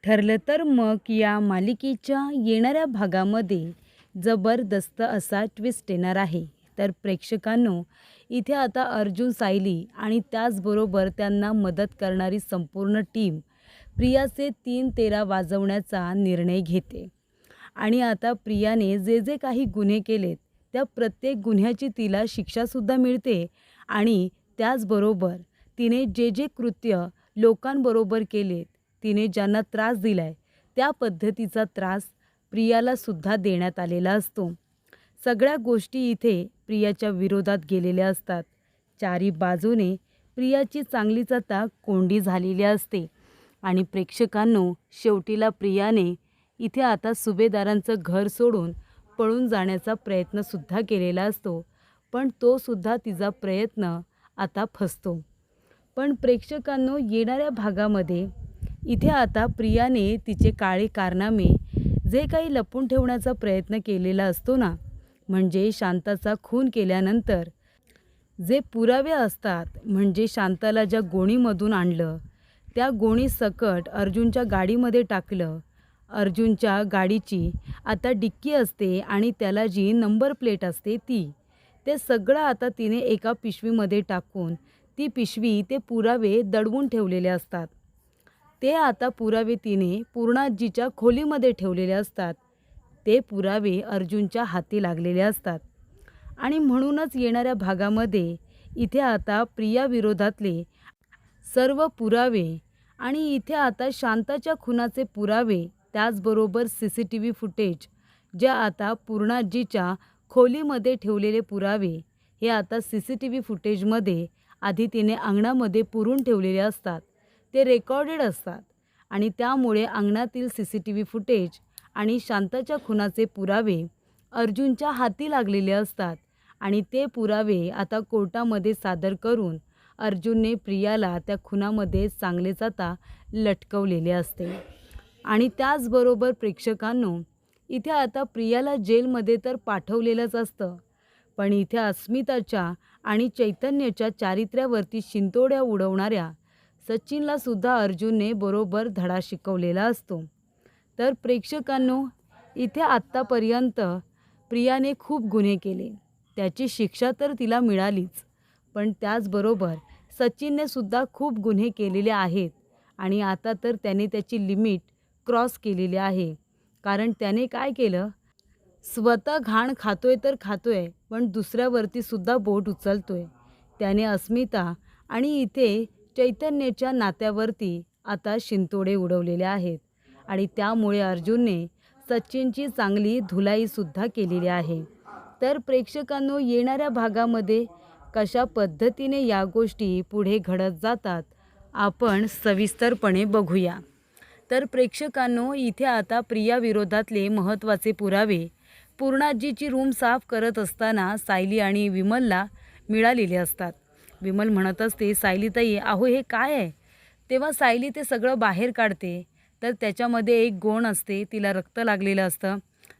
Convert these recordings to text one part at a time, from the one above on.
ठरलं तर मग या मालिकेच्या येणाऱ्या भागामध्ये जबरदस्त असा ट्विस्ट येणार आहे. तर प्रेक्षकांनो, इथे आता अर्जुन, सायली आणि त्याचबरोबर त्यांना मदत करणारी संपूर्ण टीम प्रियाचे 3 तेरा वाजवण्याचा निर्णय घेते. आणि आता प्रियाने जे जे काही गुन्हे केलेत त्या प्रत्येक गुन्ह्याची तिला शिक्षासुद्धा मिळते. आणि त्याचबरोबर तिने जे जे कृत्य लोकांबरोबर केलेत, तिने ज्यांना त्रास दिलाय त्या पद्धतीचा त्रास प्रियाला सुद्धा देण्यात आलेला असतो. सगळ्या गोष्टी इथे प्रियाच्या विरोधात गेलेल्या असतात. चारी बाजूने प्रियाची चांगलीच आता कोंडी झालेली असते. आणि प्रेक्षकांनो, शेवटीला प्रियाने इथे आता सुभेदारांचं घर सोडून पळून जाण्याचा प्रयत्नसुद्धा केलेला असतो. पण तो सुद्धा तिचा प्रयत्न आता फसतो. पण प्रेक्षकांनो, येणाऱ्या भागामध्ये इथे आता प्रियाने तिचे काळे कारनामे जे काही लपून ठेवण्याचा प्रयत्न केलेला असतो ना, म्हणजे शांताचा खून केल्यानंतर जे पुरावे असतात, म्हणजे शांताला ज्या गोणीमधून आणलं, त्या गोणीसकट अर्जुनच्या गाडीमध्ये टाकलं. अर्जुनच्या गाडीची आता डिक्की असते आणि त्याला जी नंबर प्लेट असते ते सगळं आता तिने एका पिशवीमध्ये टाकून ती पिशवी ते पुरावे दडवून ठेवलेले असतात. ते आता पुरावे तिने पूर्णाजीच्या खोलीमध्ये ठेवलेले असतात. ते पुरावे अर्जुनच्या हाती लागलेले असतात. आणि म्हणूनच येणाऱ्या भागामध्ये इथे आता प्रिया विरोधातले सर्व पुरावे आणि इथे आता शांताच्या खुनाचे पुरावे, त्याचबरोबर CCTV फुटेज, ज्या आता पूर्णाजीच्या खोलीमध्ये ठेवलेले पुरावे, हे आता CCTV फुटेजमध्ये आधी तिने अंगणामध्ये पुरून ठेवलेले असतात. ते रेकॉर्डेड असतात आणि त्यामुळे अंगणातील CCTV फुटेज आणि शांताच्या खुनाचे पुरावे अर्जुनच्या हाती लागलेले असतात. आणि ते पुरावे आता कोर्टामध्ये सादर करून अर्जुनने प्रियाला त्या खुनामध्ये चांगलेच आता लटकवलेले असते. आणि त्याचबरोबर प्रेक्षकांनो, इथे आता प्रियाला जेलमध्ये तर पाठवलेलंच असतं, पण इथे अस्मिताच्या आणि चैतन्याच्या चारित्र्यावरती शिंतोड्या उडवणाऱ्या सचिनला सुद्धा अर्जुनने बरोबर धडा शिकवलेला असतो. तर प्रेक्षकांनो, इथे आत्तापर्यंत प्रियाने खूप गुन्हे केले, त्याची शिक्षा तर तिला मिळालीच, पण त्याचबरोबर सचिनने सुद्धा खूप गुन्हे केलेले आहेत. आणि आता तर त्याने त्याची लिमिट क्रॉस केलेली आहे. कारण त्याने काय केलं, स्वतः घाण खातोय तर खातोय, पण दुसऱ्यावरती सुद्धा बोट उचलतोय. त्याने अस्मिता आणि इथे चैतन्याच्या नात्यावरती आता शिंतोडे उडवलेले आहेत. आणि त्यामुळे अर्जुनने सचिनची चांगली धुलाईसुद्धा केलेली आहे. तर प्रेक्षकांनो, येणाऱ्या भागामध्ये कशा पद्धतीने या गोष्टी पुढे घडत जातात आपण सविस्तरपणे बघूया. तर प्रेक्षकांनो, इथे आता प्रिया विरोधातले महत्त्वाचे पुरावे पूर्णाजीची रूम साफ करत असताना सायली आणि विमलला मिळालेले असतात. विमल म्हणत असते, सायलीताई अहो हे काय आहे. तेव्हा सायली ते सगळं बाहेर काढते. तर त्याच्यामध्ये एक गोण असते, तिला रक्त लागलेलं असतं.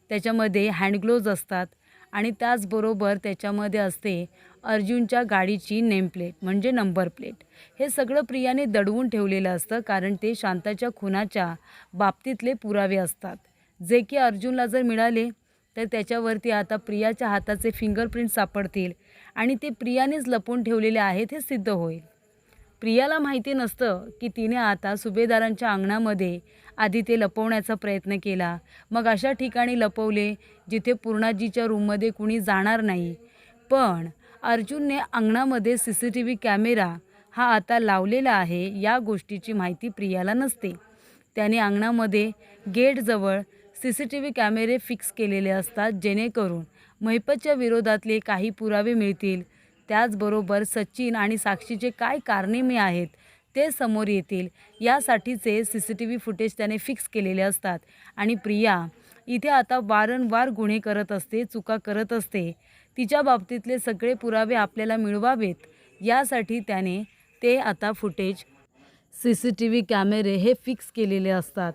त्याच्यामध्ये हँडग्लोव्ज असतात आणि त्याचबरोबर त्याच्यामध्ये असते अर्जुनच्या गाडीची नेमप्लेट म्हणजे नंबर प्लेट. हे सगळं प्रियाने दडवून ठेवलेलं असतं, कारण ते शांताच्या खुनाच्या बाबतीतले पुरावे असतात, जे की अर्जुनला जर मिळाले तर त्याच्यावरती आता प्रियाच्या हाताचे फिंगरप्रिंट सापडतील आणि ते प्रियानेच लपवून ठेवलेले आहेत हे सिद्ध होईल. प्रियाला माहिती नसतं की तिने आता सुभेदारांच्या अंगणामध्ये आधी ते लपवण्याचा प्रयत्न केला, मग अशा ठिकाणी लपवले जिथे पूर्णाजीच्या रूममध्ये कुणी जाणार नाही. पण अर्जुनने अंगणामध्ये CCTV कॅमेरा हा आता लावलेला आहे, या गोष्टीची माहिती प्रियाला नसते. त्याने अंगणामध्ये गेटजवळ CCTV कॅमेरे फिक्स केलेले असतात, जेणेकरून महिपतच्या विरोधातले काही पुरावे मिळतील. त्याचबरोबर सचिन आणि साक्षीचे काय कारनामे आहेत ते समोर येतील, यासाठीचे CCTV फुटेज त्याने फिक्स केलेले असतात. आणि प्रिया इथे आता वारंवार गुन्हे करत असते, चुका करत असते. तिच्या बाबतीतले सगळे पुरावे आपल्याला मिळवावेत, यासाठी त्याने ते आता फुटेज CCTV कॅमेरे हे फिक्स केलेले असतात.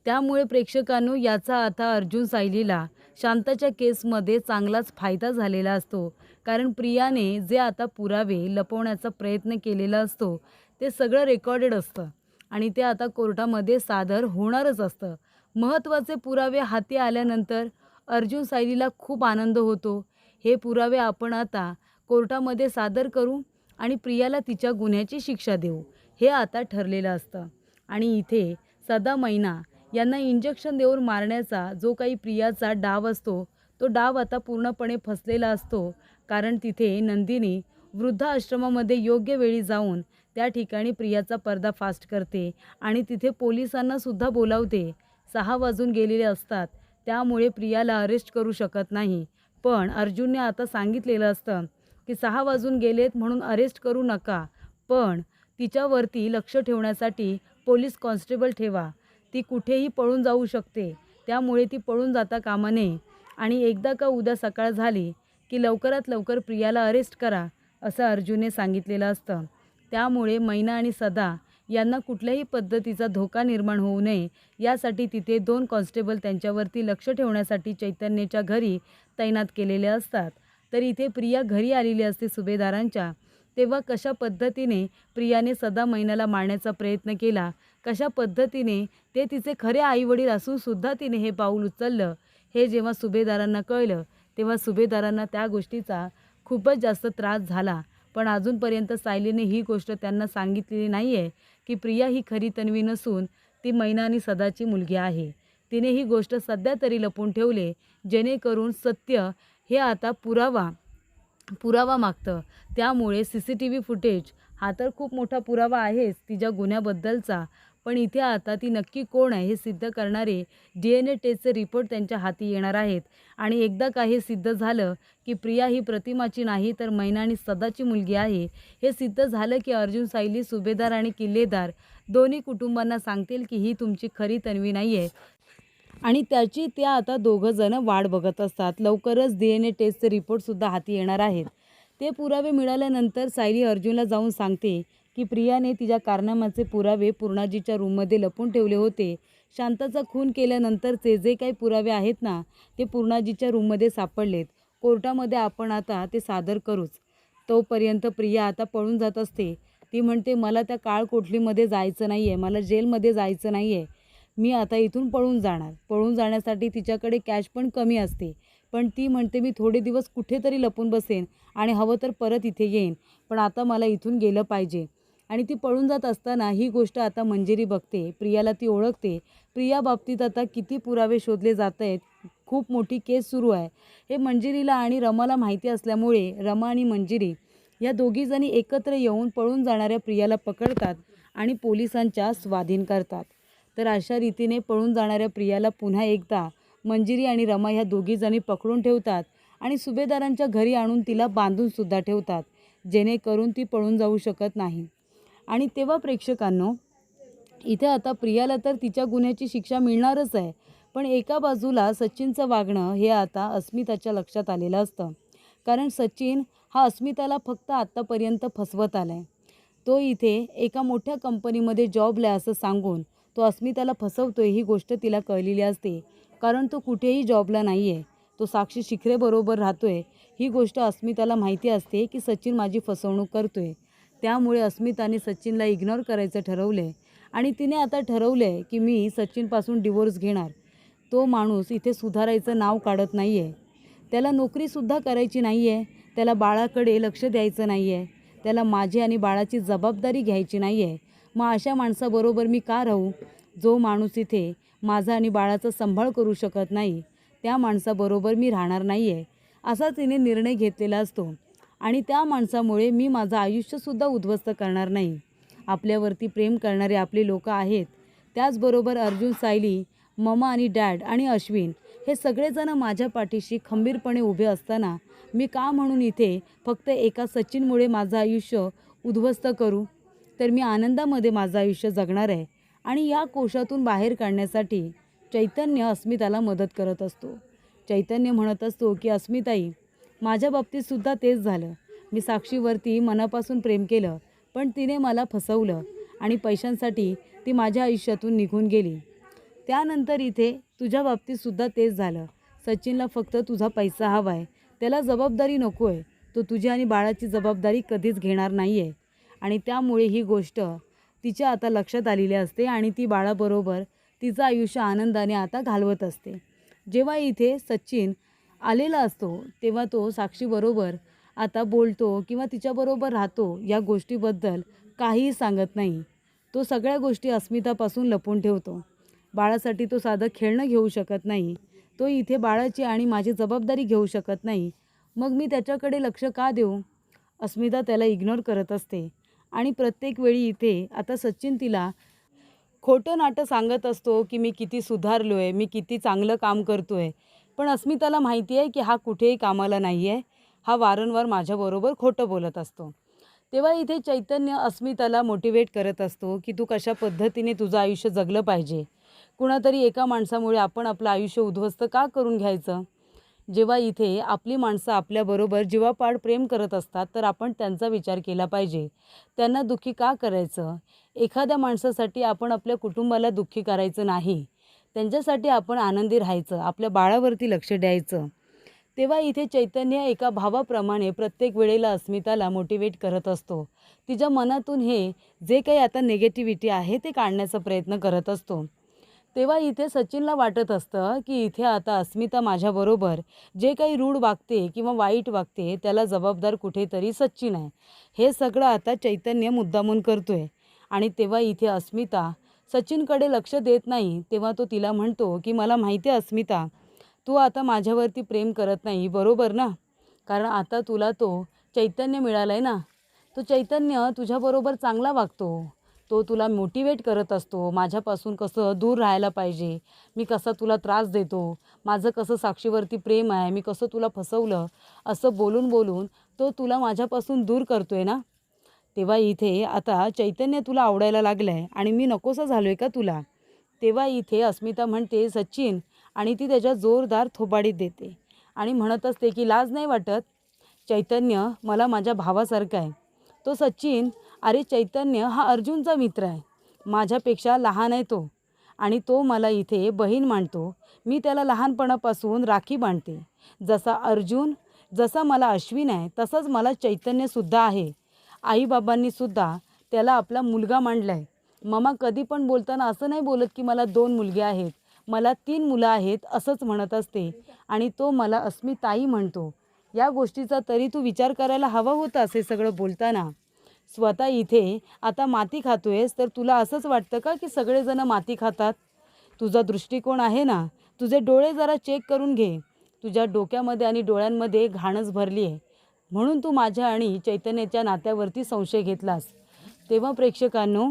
त्यामुळे प्रेक्षकांनो, याचा आता अर्जुन, सायलीला शांताच्या केसमध्ये चांगलाच फायदा झालेला असतो. कारण प्रियाने जे आता पुरावे लपवण्याचा प्रयत्न केलेला असतो ते सगळं रेकॉर्डेड असतं आणि ते आता कोर्टामध्ये सादर होणारच असतं. महत्त्वाचे पुरावे हाती आल्यानंतर अर्जुन सायलीला खूप आनंद होतो. हे पुरावे आपण आता कोर्टामध्ये सादर करू आणि प्रियाला तिच्या गुन्ह्याची शिक्षा देऊ, हे आता ठरलेलं असतं. आणि इथे सदा मैना यांना इंजेक्शन देऊन मारण्याचा जो काही प्रियाचा डाव असतो, तो डाव आता पूर्णपणे फसलेला असतो. कारण तिथे नंदिनी वृद्धाश्रमामध्ये योग्य वेळी जाऊन त्या ठिकाणी प्रियाचा पर्दाफाश करते आणि तिथे पोलिसांना सुद्धा बोलावते. 6 वाजून गेलेले असतात, त्यामुळे प्रियाला अरेस्ट करू शकत नाही. पण अर्जुनने आता सांगितलेलं असतं की 6 वाजून गेलेत म्हणून अरेस्ट करू नका, पण तिच्यावरती लक्ष ठेवण्यासाठी पोलीस कॉन्स्टेबल ठेवा. ती कुठेही पळून जाऊ शकते, त्यामुळे ती पळून जाता कामा नये आणि एकदा का उद्या सकाळ झाली की लवकरात लवकर प्रियाला अरेस्ट करा, असं अर्जुनने सांगितलेलं असतं. त्यामुळे मैना आणि सदा यांना कुठल्याही पद्धतीचा धोका निर्माण होऊ नये यासाठी तिथे 2 कॉन्स्टेबल त्यांच्यावरती लक्ष ठेवण्यासाठी चैतन्यच्या घरी तैनात केलेले असतात. तर इथे प्रिया घरी आलेली असते सुभेदारांच्या. तेव्हा कशा पद्धतीने प्रियाने सदा मैनाला मारण्याचा प्रयत्न केला, कशा पद्धतीने ते तिचे खरे आईवडील असूनसुद्धा तिने हे पाऊल उचललं, हे जेव्हा सुभेदारांना कळलं तेव्हा सुभेदारांना त्या गोष्टीचा खूपच जास्त त्रास झाला. पण अजूनपर्यंत सायलीने ही गोष्ट त्यांना सांगितलेली नाही आहे की प्रिया ही खरी तन्वी नसून ती मैना आणि सदाची मुलगी आहे. तिने ही गोष्ट सध्या तरी लपवून ठेवले, जेणेकरून सत्य हे आता पुरावा मागतं. त्यामुळे CCTV फुटेज हा तर खूप मोठा पुरावा आहेच तिच्या गुन्ह्याबद्दलचा, पण इथे आता ती नक्की कोण आहे हे सिद्ध करणारे DNA टेस्टचे रिपोर्ट त्यांच्या हाती येणार आहेत. आणि एकदा का हे सिद्ध झालं की प्रिया ही प्रतिमाची नाही तर मैना आणि सदाची मुलगी आहे, हे सिद्ध झालं की अर्जुन सायली, सुभेदार आणि किल्लेदार दोन्ही कुटुंबांना सांगतील की ही तुमची खरी तन्वी नाही आहे आणि त्याची त्या आता दोघंजणं वाट बघत असतात. लवकरच DNA टेस्टचे रिपोर्टसुद्धा हाती येणार आहेत. ते पुरावे मिळाल्यानंतर सायली अर्जुनला जाऊन सांगते की प्रियाने तिच्या कारनाम्याचे पुरावे पूर्णाजीच्या रूममध्ये लपवून ठेवले होते. शांताचा खून केल्यानंतरचे जे काही पुरावे आहेत ना, ते पूर्णाजीच्या रूममध्ये सापडलेत. कोर्टामध्ये आपण आता ते सादर करूच. तोपर्यंत प्रिया आता पळून जात असते. ती म्हणते, मला त्या काळ कोठलीमध्ये जायचं नाही आहे, मला जेलमध्ये जायचं नाही आहे, मी आता इथून पळून जाणार. पळून जाण्यासाठी तिच्याकडे कॅश पण कमी असते, पण ती म्हणते मी थोडे दिवस कुठेतरी लपून बसेन आणि हवं तर परत इथे येईन, पण आता मला इथून गेलं पाहिजे. आणि ती पळून जात असताना ही गोष्ट आता मंजिरी बघते. प्रियाला ती ओळखते. प्रिया बाबतीत आता किती पुरावे शोधले जात आहेत, खूप मोठी केस सुरू आहे. हे मंजिरीला आणि रमाला माहिती असल्यामुळे रमा आणि मंजिरी या दोघीजणी एकत्र येऊन पळून जाणाऱ्या प्रियाला पकडतात आणि पोलिसांच्या स्वाधीन करतात. तर अशा रीतीने पळून जाणाऱ्या प्रियाला पुन्हा एकदा मंजिरी आणि रमा ह्या दोघीजणी पकडून ठेवतात आणि सुभेदारांच्या घरी आणून तिला बांधूनसुद्धा ठेवतात, जेणेकरून ती पळून जाऊ शकत नाही. आणि तेव्हा प्रेक्षकांनो, इथे आता प्रियाला तर तिच्या गुन्ह्याची शिक्षा मिळणारच आहे, पण एका बाजूला सचिनचं वागणं हे आता अस्मिताच्या लक्षात आलेलं असतं. कारण सचिन हा अस्मिताला फक्त आत्तापर्यंत फसवत आला आहे. तो इथे एका मोठ्या कंपनीमध्ये जॉबला आहे असं सांगून तो अस्मिताला फसवतोय ही गोष्ट तिला कळलेली असते. कारण तो कुठेही जॉबला नाही आहे, तो साक्षी शिखरेबरोबर राहतोय. ही गोष्ट अस्मिताला माहिती असते की सचिन माझी फसवणूक करतोय. त्यामुळे अस्मिताने सचिनला इग्नोर करायचं ठरवलं आहे आणि तिने आता ठरवलं आहे की मी सचिनपासून डिवोर्स घेणार. तो माणूस इथे सुधारायचं नाव काढत नाही आहे, त्याला नोकरीसुद्धा करायची नाही आहे, त्याला बाळाकडे लक्ष द्यायचं नाही आहे, त्याला माझी आणि बाळाची जबाबदारी घ्यायची नाही आहे. मग अशा माणसाबरोबर मी का राहू? जो माणूस इथे माझा आणि बाळाचा सांभाळ करू शकत नाही, त्या माणसाबरोबर मी राहणार नाही आहे, असा तिने निर्णय घेतलेला असतो. आणि त्या माणसामुळे मी माझं आयुष्यसुद्धा उद्ध्वस्त करणार नाही. आपल्यावरती प्रेम करणारे आपले लोक आहेत. त्याचबरोबर अर्जुन, सायली, ममा आणि डॅड आणि अश्विन हे सगळेजण माझ्या पाठीशी खंबीरपणे उभे असताना मी का म्हणून इथे फक्त एका सचिनमुळे माझं आयुष्य उद्ध्वस्त करू? तर मी आनंदामध्ये माझं आयुष्य जगणार आहे. आणि या कोशातून बाहेर काढण्यासाठी चैतन्य अस्मिताला मदत करत असतो. चैतन्य म्हणत असतो की अस्मिताई, माझ्या बाबतीतसुद्धा तेच झालं. मी साक्षीवरती मनापासून प्रेम केलं, पण तिने मला फसवलं आणि पैशांसाठी ती माझ्या आयुष्यातून निघून गेली. त्यानंतर इथे तुझ्या बाबतीतसुद्धा तेच झालं. सचिनला फक्त तुझा पैसा हवा आहे, त्याला जबाबदारी नको आहे. तो तुझी आणि बाळाची जबाबदारी कधीच घेणार नाही आहे. आणि त्यामुळे ही गोष्ट तिच्या आता लक्षात आलेली असते आणि ती बाळाबरोबर तिचं आयुष्य आनंदाने आता घालवत असते. जेव्हा इथे सचिन आलेला असतो तेव्हा तो साक्षीबरोबर आता बोलतो किंवा तिच्याबरोबर राहतो या गोष्टीबद्दल काहीही सांगत नाही. तो सगळ्या गोष्टी अस्मितापासून लपवून ठेवतो. बाळासाठी तो साधं खेळणं घेऊ शकत नाही. तो इथे बाळाची आणि माझी जबाबदारी घेऊ शकत नाही. मग मी त्याच्याकडे लक्ष का देऊ? अस्मिता त्याला इग्नोर करत असते आणि प्रत्येक वेळी इथे आता सचिन तिला खोटं नाटं सांगत असतो की मी किती सुधारलो आहे, मी किती चांगलं काम करतो आहे. पण अस्मिताला माहिती आहे की हा कुठेही कामाला नाही आहे. हा वारंवार माझ्याबरोबर खोटं बोलत असतो. तेव्हा इथे चैतन्य अस्मिताला मोटिवेट करत असतो की तू कशा पद्धतीने तुझं आयुष्य जगलं पाहिजे. कुणातरी एका माणसामुळे आपण आपलं आयुष्य उद्ध्वस्त का करून घ्यायचं? जेव्हा इथे आपली माणसं आपल्याबरोबर जीवापाड प्रेम करत असतात तर आपण त्यांचा विचार केला पाहिजे. त्यांना दुःखी का करायचं? एखाद्या माणसासाठी आपण आपल्या कुटुंबाला दुःखी करायचं नाही. त्यांच्यासाठी आपण आनंदी राहायचं, आपल्या बाळावरती लक्ष द्यायचं. तेव्हा इथे चैतन्य एका भावाप्रमाणे प्रत्येक वेळेला अस्मिताला मोटिवेट करत असतो. तिच्या मनातून हे जे काही आता निगेटिव्हिटी आहे ते काढण्याचा प्रयत्न करत असतो. तेव्हा इथे सचिनला वाटत असतं की इथे आता अस्मिता माझ्याबरोबर जे काही रूढ वागते किंवा वाईट वागते त्याला जबाबदार कुठेतरी सचिन आहे. हे सगळं आता चैतन्य मुद्दामून करतोय. आणि तेव्हा इथे अस्मिता सचिनकडे लक्ष देत नाही. तेव्हा तो तिला म्हणतो की मला माहिती आहे अस्मिता, तू आता माझ्यावरती प्रेम करत नाही, बरोबर ना? कारण आता तुला तो चैतन्य मिळाला आहे ना. तो चैतन्य तुझ्याबरोबर चांगला वागतो. तो तुला मोटिवेट करत असतो. माझ्यापासून कसं दूर राहायला पाहिजे, मी कसा तुला त्रास देतो, माझं कसं साक्षीवरती प्रेम आहे, मी कसं तुला फसवलं, असं बोलून बोलून तो तुला माझ्यापासून दूर करतो आहे ना. तेव्हा इथे आता चैतन्य तुला आवडायला लागलं आहे आणि मी नकोसा झालो आहे का तुला? तेव्हा इथे अस्मिता म्हणते सचिन आणि ती त्याच्या जोरदार थोबाडीत देते आणि म्हणत असते की लाज नाही वाटत? चैतन्य मला माझ्या भावासारखा आहे. तो सचिन, अरे चैतन्य हा अर्जुनचा मित्र आहे. माझ्यापेक्षा लहान आहे तो आणि तो मला इथे बहीण मानतो. मी त्याला लहानपणापासून राखी बांधते. जसा मला अश्विन आहे तसंच मला चैतन्यसुद्धा आहे. आईबाबांनीसुद्धा त्याला आपला मुलगा मानला आहे. ममा कधी पण बोलताना असं नाही बोलत की मला 2 मुलगे आहेत, मला 3 मुलं आहेत असंच म्हणत असते आणि तो मला अस्मिताई म्हणतो. या गोष्टीचा तरी तू विचार करायला हवा होतास हे सगळं बोलताना. स्वतः इथे आता माती खातोयस तर तुला असंच वाटतं का की सगळेजण माती खातात? तुझा दृष्टिकोन आहे ना, तुझे डोळे जरा चेक करून घे. तुझ्या डोक्यामध्ये आणि डोळ्यांमध्ये घाणच भरली आहे. म्हणून तू माझ्या आणि चैतन्याच्या नात्यावरती संशय घेतलास. तेव्हा प्रेक्षकांनो,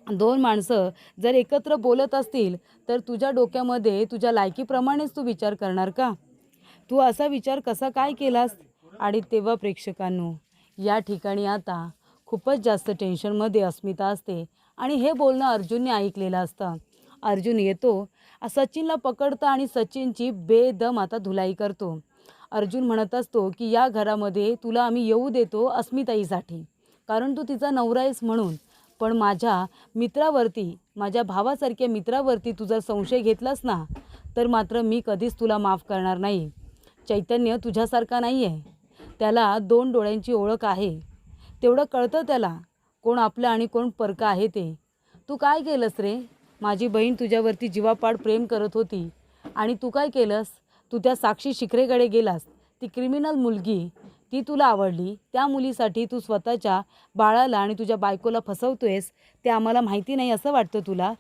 2 माणसं जर एकत्र बोलत असतील तर तुझ्या डोक्यामध्ये तुझ्या लायकीप्रमाणेच तू विचार करणार का? तू असा विचार कसा काय केलास? आणि तेव्हा प्रेक्षकांनो, या ठिकाणी आता खूपच जास्त टेन्शनमध्ये अस्मिता असते आणि हे बोलणं अर्जुनने ऐकलेलं असतं. अर्जुन येतो, सचिनला पकडतो आणि सचिनची बेदम आता धुलाई करतो. अर्जुन म्हणत असतो की या घरामध्ये तुला आम्ही येऊ देतो अस्मिताईसाठी, कारण तू तिचा नवरा आहेस म्हणून. पण माझ्या मित्रावरती, माझ्या भावासारख्या मित्रावरती तू जर संशय घेतलास ना, तर मात्र मी कधीच तुला माफ करणार नाही. चैतन्य तुझ्यासारखा नाही आहे. त्याला 2 डोळ्यांची ओळख आहे. तेवढं कळतं त्याला कोण आपलं आणि कोण परकं आहे ते. तू काय केलंस रे? माझी बहीण तुझ्यावरती जीवापाड प्रेम करत होती आणि तू काय केलंस? तू त्या साक्षी शिखरेकडे गेलास. ती क्रिमिनल मुलगी, ती तुला आवडली. त्या मुलीसाठी तू स्वतःच्या बाळाला आणि तुझ्या बायकोला फसवतोयस, ते आम्हाला माहिती नाही असं वाटतं तुला?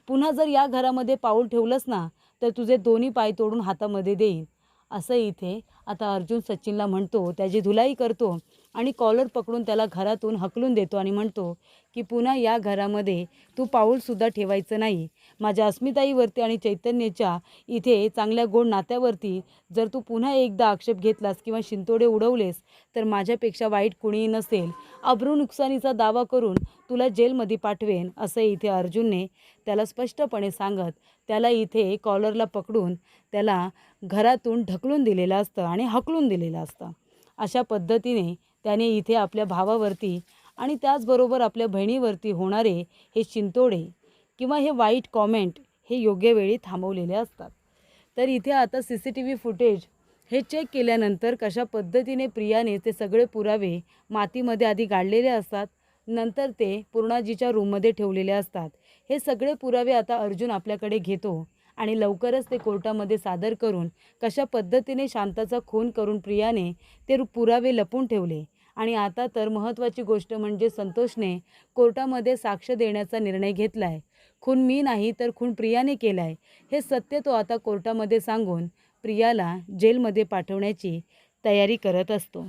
पुन्हा जर या घरामध्ये पाऊल ठेवलंस ना, तर तुझे 2 पाय तोडून हातामध्ये देईन. असं इथे आता अर्जुन सचिनला म्हणतो, त्याची धुलाई करतो आणि कॉलर पकडून त्याला घरातून हकलून देतो आणि म्हणतो की पुन्हा या घरामध्ये तू पाऊलसुद्धा ठेवायचं नाही. माझ्या अस्मिताईवरती आणि चैतन्याच्या इथे चांगल्या गोड नात्यावरती जर तू पुन्हा एकदा आक्षेप घेतलास किंवा शिंतोडे उडवलेस तर माझ्यापेक्षा वाईट कुणीही नसेल. अब्रू नुकसानीचा दावा करून तुला जेलमध्ये पाठवेन, असं इथे अर्जुनने त्याला स्पष्टपणे सांगत त्याला इथे कॉलरला पकडून त्याला घरातून ढकलून दिलेलं असतं आणि हकलून दिलेलं असतं. अशा पद्धतीने त्याने इथे आपल्या भावावरती आणि त्याचबरोबर आपल्या बहिणीवरती होणारे हे शिंतोडे किंवा हे वाईट कॉमेंट हे योग्य वेळी थांबवलेले असतात. तर इथे आता CCTV फुटेज हे चेक केल्यानंतर कशा पद्धतीने प्रियाने ते सगळे पुरावे मातीमध्ये आधी गाडलेले असतात नंतर ते पूर्णाजीच्या रूममध्ये ठेवलेले असतात. हे सगळे पुरावे आता अर्जुन आपल्याकडे घेतो आणि लवकरच ते कोर्टामध्ये सादर करून कशा पद्धतीने शांताचा खून करून प्रियाने ते पुरावे लपून ठेवले. आणि आता तर महत्त्वाची गोष्ट म्हणजे संतोषने कोर्टामध्ये साक्ष देण्याचा निर्णय घेतला आहे. खून मी नाही तर खून प्रियाने केला आहे हे सत्य तो आता कोर्टामध्ये सांगून प्रियाला जेलमध्ये पाठवण्याची तयारी करत असतो.